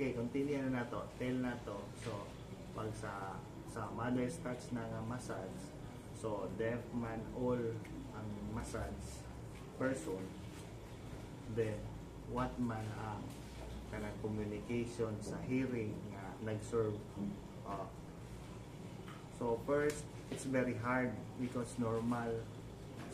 Okay, continue na to. Tail na to. So, pag sa mother's touch na nga massage, so deaf man all ang massage person, then what man ang kanang communication sa hearing nga nag-serve. So first, it's very hard because normal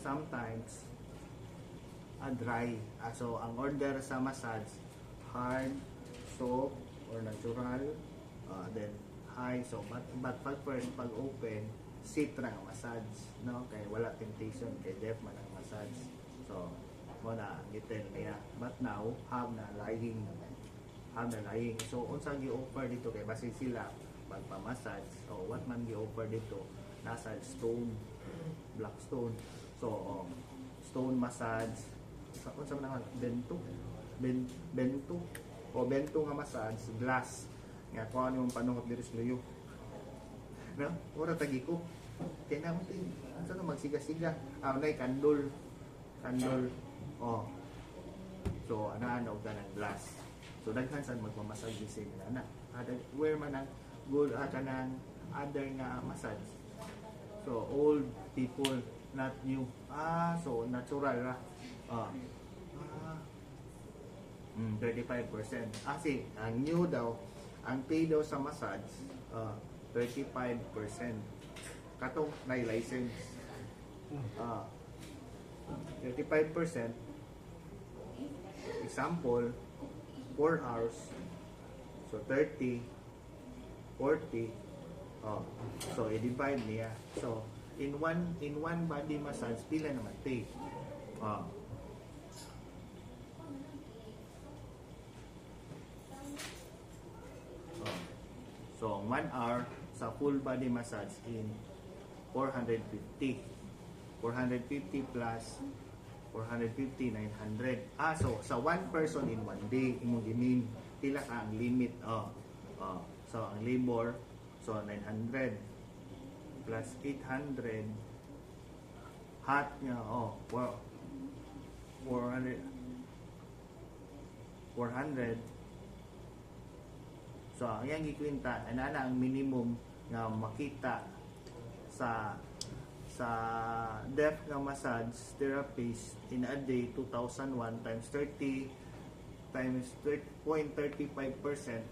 sometimes dry. So ang order sa massage, hard, soft, or natural, then high. So but pag first, pag open, sit na ang massage, no? Kaya wala temptation kay deaf man ang massage. So mo na gitel niya. But now have na lying. So unsa gi-offer dito kay base sila magpa-massage. So what man gi-offer dito, nasa stone, black stone. So stone massage. Sa unsa man bento o bento nga massage, glass nga kuha yung panungot diri sa luyo, no? Ora tagi ko kaya na mo unsa na magsiga-siga nay kandol. So ano og ganang glass. So daghan sad magmamassage sa nila na where man ang good kanang other nga massage. So old people, not new. So natural ra. 35%. Kasi ang new daw, ang pay daw sa massage 35%. Katong may license. 35%. Example, 4 hours. So 30, 40. So i-divide niya. So in one body massage pila naman pay. So 1 hour sa full body massage in 450 plus 450, 900. So sa one person in one day, imong gimin pila ka ang limit. So ang labor, so 900 plus 800 hot nga 400. So ang iyang gikwenta ana ang minimum nga makita sa deaf nga massage therapist in a day 2001 times 30 times 0.35%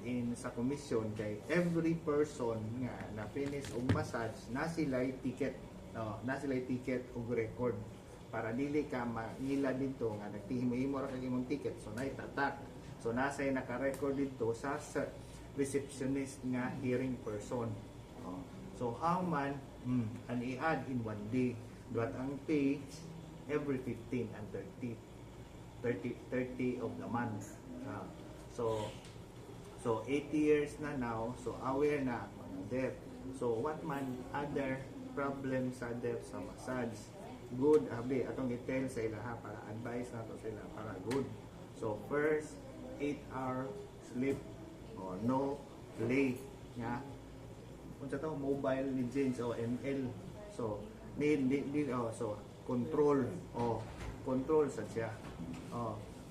in sa commission kay every person nga na finish og massage na sila'y ticket og record para dili ka mangila dito nga nagtihimo ra kag imong ticket, so nay tatak, so nasay naka-record dito sa receptionist nga hearing person. So how man and i-add in one day, but ang pay every 15 and 30 of the month. So 80 years na now, so aware na mga deaf. So what man other problem sa deaf sa massage, good abi atong i-tell sa ila para advice nato sila para good. So first 8-hour sleep or no play nga unsa to mobile ni James o ML. So need so control sa siya.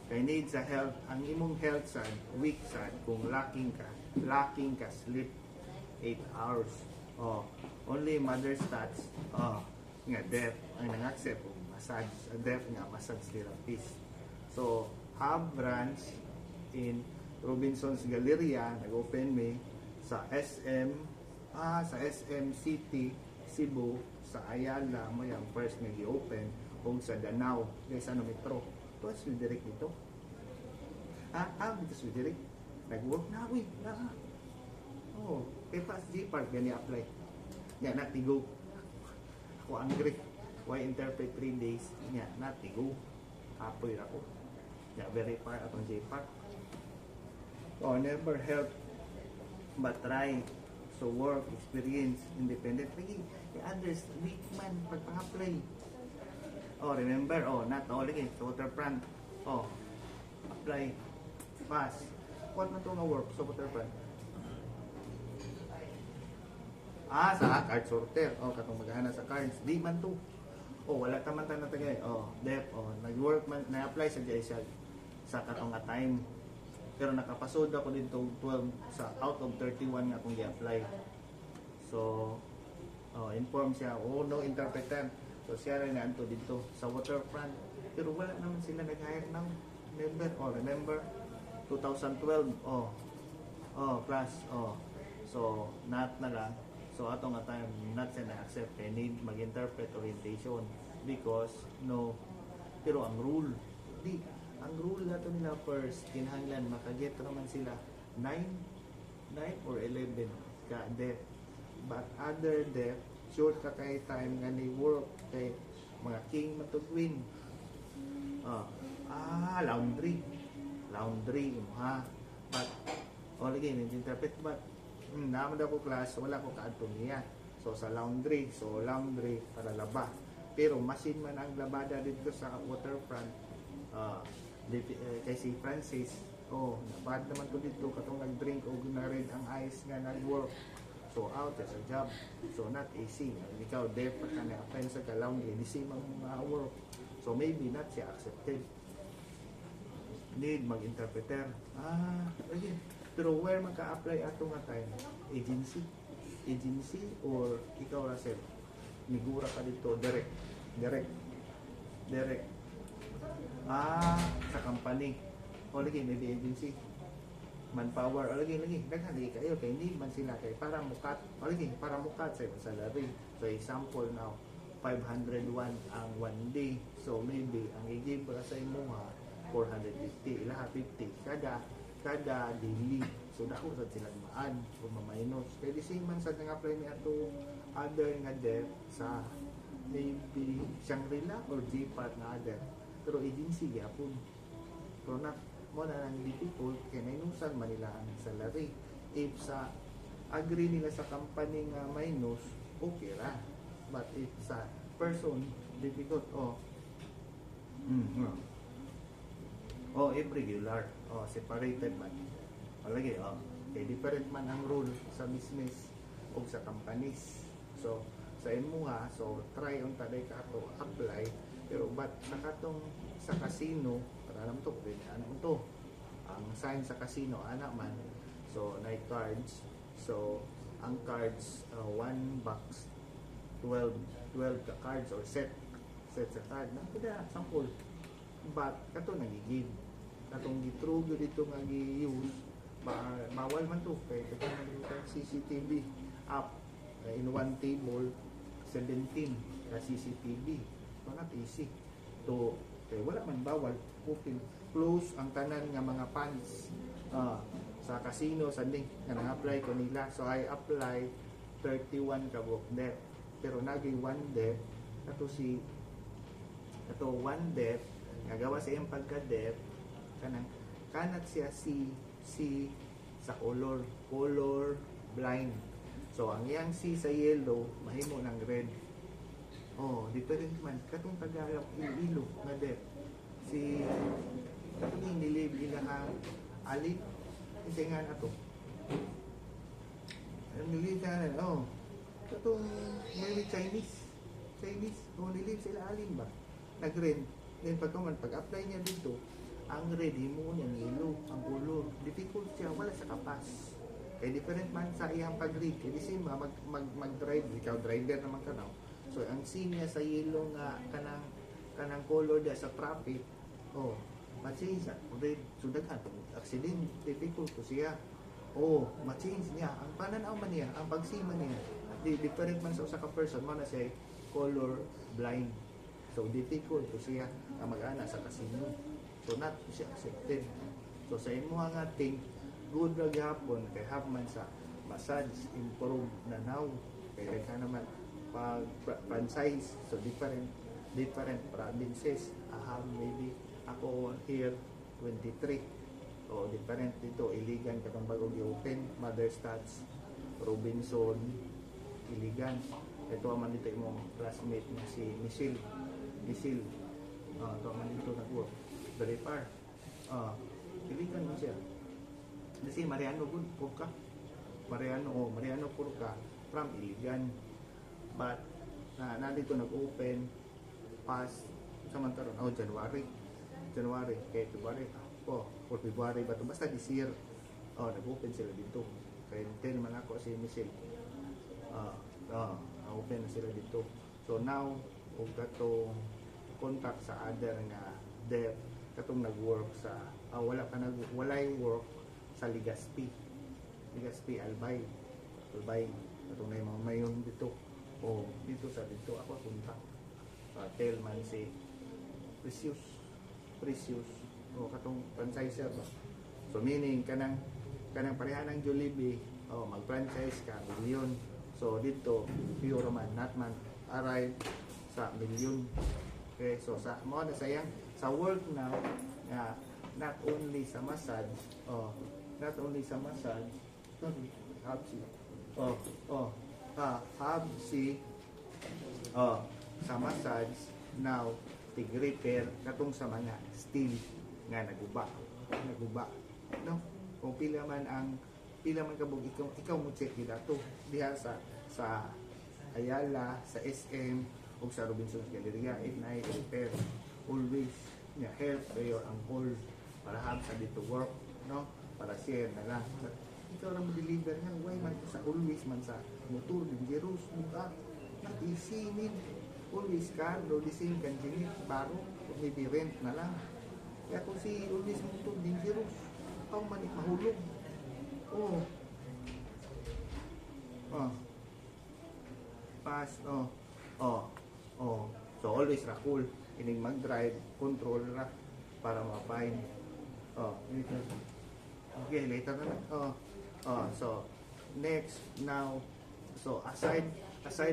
Kay need sa health, ang imong health sa weak sa kung lacking ka sleep 8 hours. Only mother's touch nga deaf ang nang-accept og massage, deaf nga massage therapist. So have branch in Robinson's Galleria, nag-open me sa SM City, Cebu, sa Ayala, mo yung first nga gi-open, o sa Danao, sa metro. Tuwas yung direct dito. Dito yung direct. Nag-work na, kay Fast G-Park, gani apply. Nga, natigo. Ako angry. Why interpret 3 days? Nga, natigo. Apoy ako. Nga, very far atong J-Park. Never help but try. So work, experience, independent. Lagi, others, weak man, pagpang-apply. Remember, not all lagi, sa waterfront. Apply, pass. What man ito nga work sa waterfront? Sa card sorter. Katong maghana sa cards. Di man to. Wala taman na tagay. Deaf. Nag-work man, na-apply sa siya sa katong nga time. Pero nakapasod ako dito 12 sa out of 31 nga akong i-apply. So, inform siya, no interpreter. So, siya rin na dito sa waterfront. Pero wala naman sila nag-hire ng member. Remember, 2012, class, So, not na lang. So, ato nga time, not siya na-accept. I need mag-interpret orientation because, no, pero ang rule, ang rule nato nila first, kinahanglan, makaget naman sila 9 or 11 ka depth. But other depth, short ka kay time nga ni work, kay mga king matugwin. Laundry, ha. But, lagi, interpret, but, naman ako class, wala ko kaadto niya. So sa laundry, para laba. Pero machine man ang labada dito sa waterfront. Kay si Francis, nabad naman ko dito katong nag-drink o na rin ang ice nga nag-work. So out sa job. So not AC. Ikaw there pa ka na-apply sa laundry, di si mga work. So maybe not siya accepted. Need mag-interpreter. Again. Pero where maka-apply ato nga time? Agency or ikaw Russell? Migura ka dito, direct. Sa company. Lagi, maybe agency. Manpower, lagi. Naghali kayo, kaya hindi man sila kayo. Para mukat sa salary. So example now, 501 ang 1 day. So maybe, ang i-give para sa imo 450, ilaha 50. Kada daily. So dako sa silang maan o maminus. Kaya di same man sa nang-apply niya to other nga debt sa maybe Shangri-La or J-Part na other. Pero agency gyapon. Pero na mo na lang difficult kaya minusan man nila ang salary. If sa agree nila sa company nga minus, okay ra. But if sa person difficult irregular, separated man. Lagi, kay different man ang rule sa business o sa companies. So, sa imuha, so try on taday ka to apply, pero but sa katong sa casino, para alam to, ang sign sa casino, anak man, so night cards, so ang cards, 1 box, 12 ka cards or set sa card, na kada sample, but kato nagigib. Katong gitrugo dito nga gi-use, bawal man to kay katong CCTV up in one table 17 ka CCTV. So not easy to kay wala man bawal open close ang tanan nga mga funds sa casino sa link nga na-apply ko nila. So I apply 31 ka book debt, pero nagay 1 debt kato kato 1 debt nga gawa sa iyang pagka-debt kanat siya si sa color blind. So ang yang C sa yellow mahimo ng red. Different man katong Tagalog ilo na debt. Si katong nilib ilaha alip kasi nga na to. Nilib ka na katong may Chinese nilib sila alin ba nag-red. Then pag-apply niya dito, ang red mo niya yellow, ang color. Difficult siya, wala sa kapas. Kaya different man sa iyang pag-read. Kaya di siya mag-drive, ikaw driver naman ka now. So ang scene niya sa yellow nga kanang color dia sa traffic, ma-change siya, red. So daghan, accident, difficult ko siya. Ma-change niya. Ang pananaw man niya, ang pagsima niya, different man sa usa ka person, man na siya color blind. So difficult to siya ang mag-ana sa casino. So not siya accepted. So sa imo nga thing, good ra gyapon kay have man sa massage improve na now. Kay ka naman pag franchise, so different provinces. I have maybe ako here 23. O different dito, Iligan katong bago gi-open, Mother Stats, Robinson, Iligan. Ito man dito imong classmate na si Michelle. Ito man dito nag-work. Very far. Iligan mo siya. Kasi Mariano Purka. Mariano Purka from Iligan. But nandito nag-open past samantaron January kay February for February ba to, basta this year. Nag-open sila dito. Kaya tell man ako si Michelle. Open na sila dito. So now, og katong contact sa other nga dev katong nag-work sa walay work sa Legazpi Albay katong na mga mayon dito dito ako contact tell man si Precious katong franchisor ba. So meaning kanang pareha ng Jollibee mag-franchise ka milyon. So dito pure man not man arrive sa milyon. Okay, so sa mo na sayang sa work now not only sa massage Habsi sa massage now tig-repair katong sa mga steel nga naguba no kung pila man kabog ikaw mo check gid ato diha sa Ayala, sa SM o sa Robinson's Galleria, repair always help kayo ang call para have sa dito work, no? Para share na lang. Ikaw lang deliver nga, why man sa always man sa motor, dangerous, muka, not easy, need always ka, do the same kanjinit, baro, maybe rent na lang. Kaya kung si always motor, dangerous, how man mahulog. Pass, so always ra cool ining mag-drive control ra para ma-find later. Okay, later na lang. So next now, so aside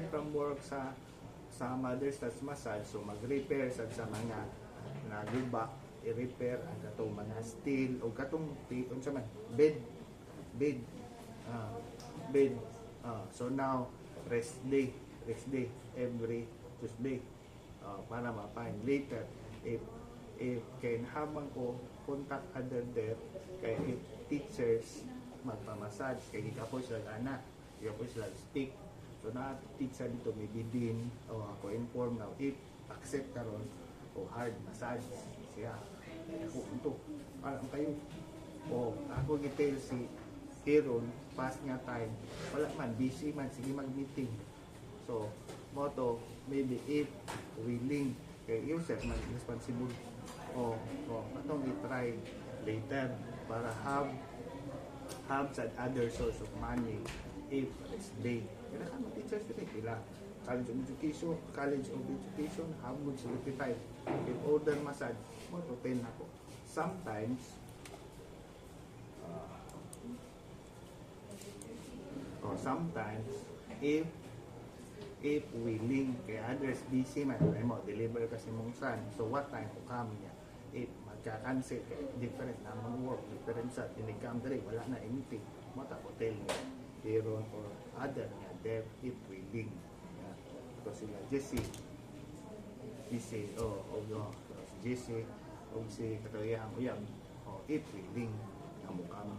from work sa Mother's Touch Massage, so mag-repair sa mga naguba, i-repair ang katong mga steel o katong unsa man bed. So now rest day every Tuesday para ma-find later if can habang ko contact other there kay if teachers magpamassage kay ikaw sila anak ikaw sila stick so na teacher dito maybe din ako inform now if accept karon o hard massage siya ako ito alam kayo ako gi-tell si Aaron past nga time wala man busy man sige mag-meeting so moto maybe if willing kay yourself man responsible atong i-try later para have sa other source of money if it's day kaya ka mag-teachers pila college of education have good certified if order massage moto 10 ako sometimes if willing kay others busy man ay mo deliver kasi mong son so what time ko come niya if magka-cancel kay different na work different sa tinikam dali wala na anything mo ta hotel niya Aaron or other niya dev if willing ito sila Jesse si Katoya ang uyab if willing na mo come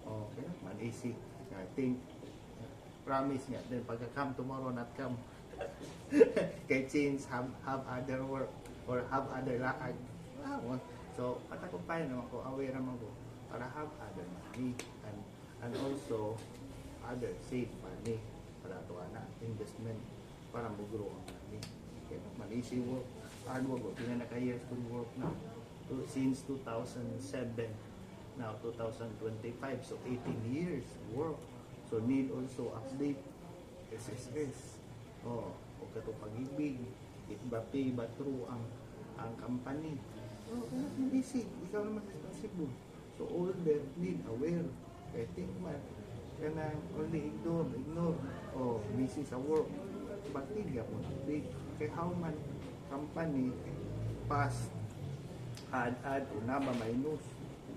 okay man easy I think promise niya then pagka-come tomorrow not come kay change have other work or have other lakad so patakumpay naman ko aware naman ko para have other money and also other save money para ito na investment para mag-grow ang money kaya man easy work hard work pinanaka-years to work na since 2007 now 2025 so 18 years work so need also update SSS o kato pag-ibig it ba pay ba true ang company not easy ikaw naman responsible so all that need aware I think man kana only ignore busy sa work but need ka mo update kay how man company past add una ba minus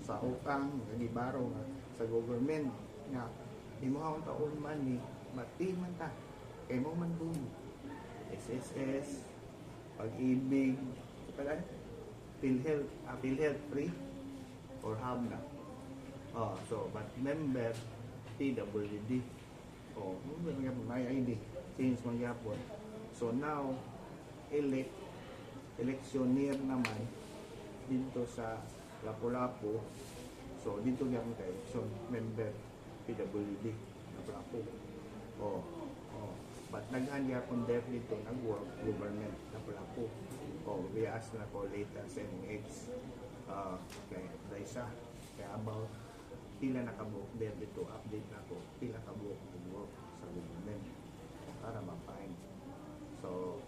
sa utang nagibaro sa government nga imo ang taon man ni mati man ta kay mo man doon SSS pag-ibig pala PhilHealth free or have na so but member PWD may ID change magyapon so now electioneer naman dito sa Lapu-Lapu. So dito lang kay so member PWD Lapu-Lapu. Oh, oh. But naghan gyapon def dito nag-work government Lapu-Lapu. Oh, we ask na ko later sa MH. Kay Daisa kaya about pila nakabook there dito update na ko pila kabook nag-work sa government para ma-find. So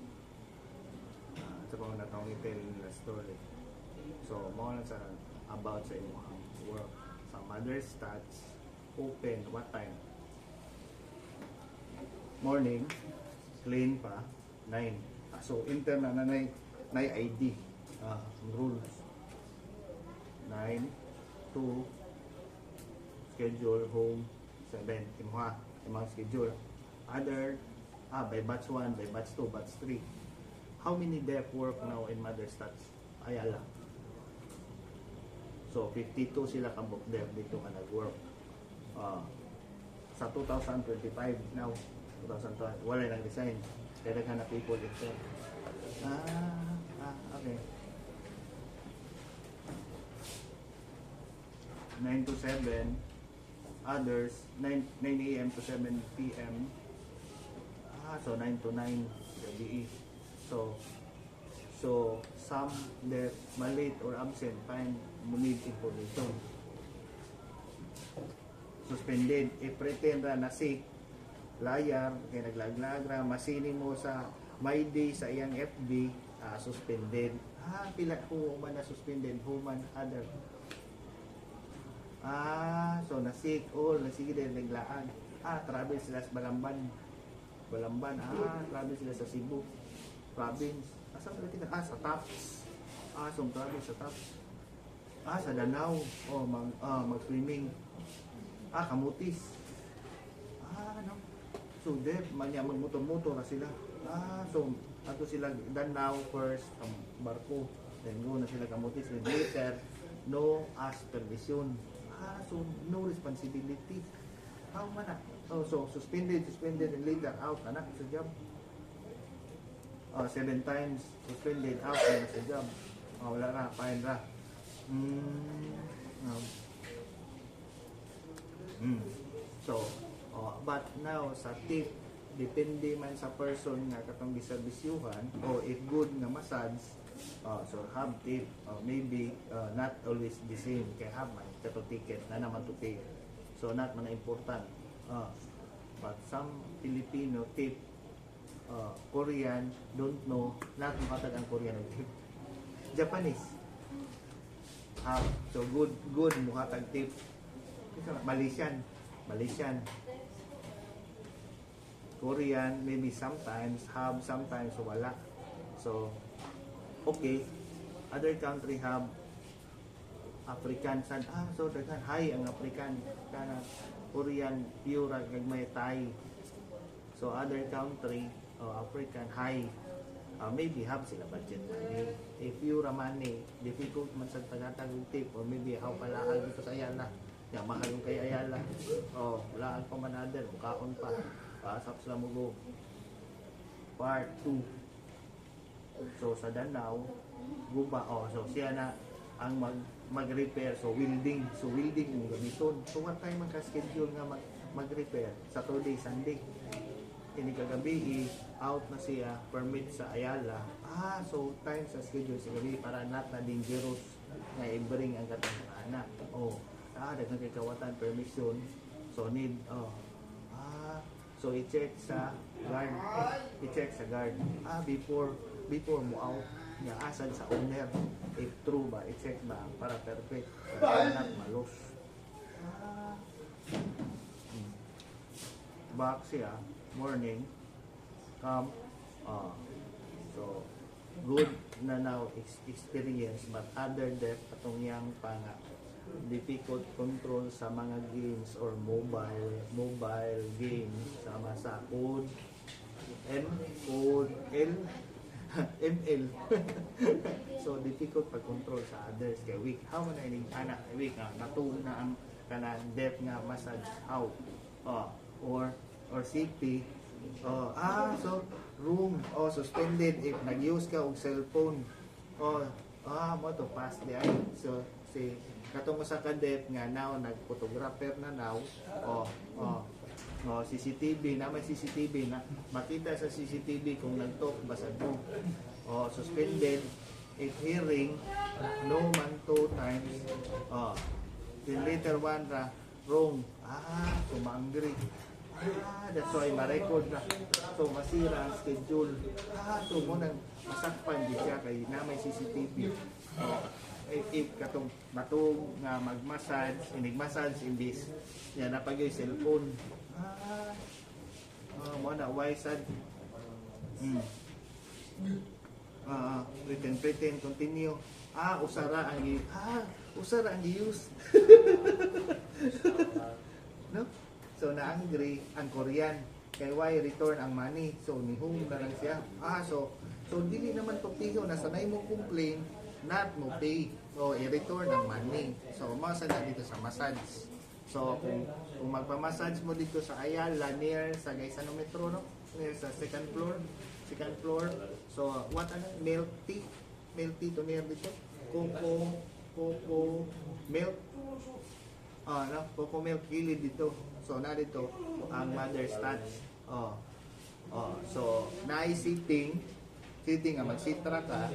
sa mga natong i-tell na story. So, mga lang sa about sa inyong work. Sa mother stats, open, what time? Morning, clean pa, 9. So, enter na na ID, rules. 9, 2, schedule, home, 7. Imong schedule. Other, by batch 1, by batch 2, batch 3. How many depth work now in mother stats? Ayala. So, 52 sila kabok depth dito ka nag-work. Sa 2025 now, 2020, wala nang design. Kaya na people ito. Okay. 9 to 7. Others, 9 a.m. to 7 p.m. So 9 to 9 gabi. So some that malate or absent find mo need information. Suspended, i-pretend na sick, layar, kaya naglaglagra, masini mo sa my day sa iyang FB, suspended. Pila who man na suspended, who man other. So na sick or nasige din naglaan. Travel sila sa Balamban, travel sila sa Cebu province. Asa ba kita? Sa Taps. So travel sa Taps. Sa Danao. Mag-swimming. Kamutis. No. So there, magmotor-motor na sila. So ato sila Danao first, barko. Then go na sila Kamutis. Then later, no supervision. So no responsibility. How man na? So suspended, and later out na sa job. 7 times suspended, out na sa job. Wala na, fine ra. So, but now sa tip, depende man sa person nga katong giserbisyuhan o if good nga massage, so have tip, maybe not always the same kay have man kato ticket na naman to pay. So not man important. But some Filipino tip, Korean don't know, not makatag ang Korean tip. Japanese so good muhatag tip. Malaysian Korean maybe sometimes have, sometimes wala. So okay, other country have. African san so daghan high ang African kana Korean pure gagmay Thai. So other country African high, maybe have sila budget money. If pure money difficult man sa tagatag tip or maybe how palaag dito sa Ayala ya mahal yung kay Ayala wala pa man other mukaon pa pasap sila mo go part 2. So sa Danao guba so siya na ang mag-repair, so welding mo gamiton. So what time man ka-schedule nga mag-repair? Saturday, Sunday. Ini kagabi out na siya, permit sa Ayala. So time sa schedule sa gabi para not na dangerous nga i-bring ang katong anak. Daghang kay kawatan permission. So need so i-check sa guard. Before mo out nga asad sa owner if true ba, i-check ba para perfect para not malos. Back siya morning come so good na now experience but other depth atong yang panga difficult control sa mga games or mobile games sama sa code ML. So difficult pag-control sa others kay weak. How man ini anak weak natuon na ang kana depth nga massage out. Or CP. So room suspended if nag-use ka og cellphone. Mo to pass di ay. So kasi katong sa kadet nga now nag-photographer na now. CCTV na may CCTV na makita sa CCTV kung nag-talk basag mo. Suspended, if hearing, no man 2 times. Then later one na wrong. Sumangri. That's why ma-record na. So masira ang schedule. So mo nang masakpan di siya kay na may CCTV. If katong matong nga mag-massage, inig-massage imbis yan na pag yung cellphone. Mo na why sad. Pretend continue. Usara ang use. No? So na-angry ang Korean kay why return ang money. So nihum na lang siya. So dili naman to piho na sanay mo complain not mo pay. I-return ang money. So masa na dito sa massage. So kung magpa-massage mo dito sa Ayala near sa Gaisanometro, no? Near sa second floor. So what milk tea to near dito. Coco milk. Coco milk kilid dito. So na dito ang mother's touch. So sitting nga magsitra ka.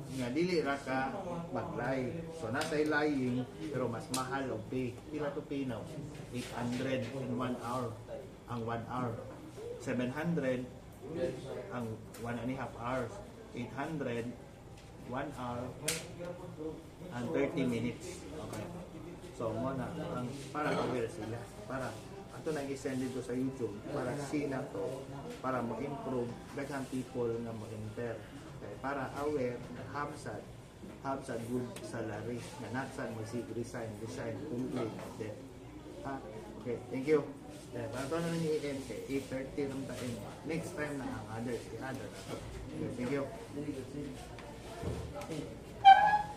Nga dili ra ka mag-lie. So nasa lying pero mas mahal og pay. Pila to pay now? 800 in 1 hour. Ang 1 hour. 700 ang 1.5 hours. 800 1 hour and 30 minutes. Okay. So mo na ang para aware sila. Para ato nang i-send dito sa YouTube para see na to para mo-improve daghang people nga mo-enter. Okay, para aware na habsat good salary na natsan mo si resign complete debt. Okay, thank you. Para ito na nang i-end kay 8:30 ng tayo. Next time na ang others, i-other na to. Okay, thank you.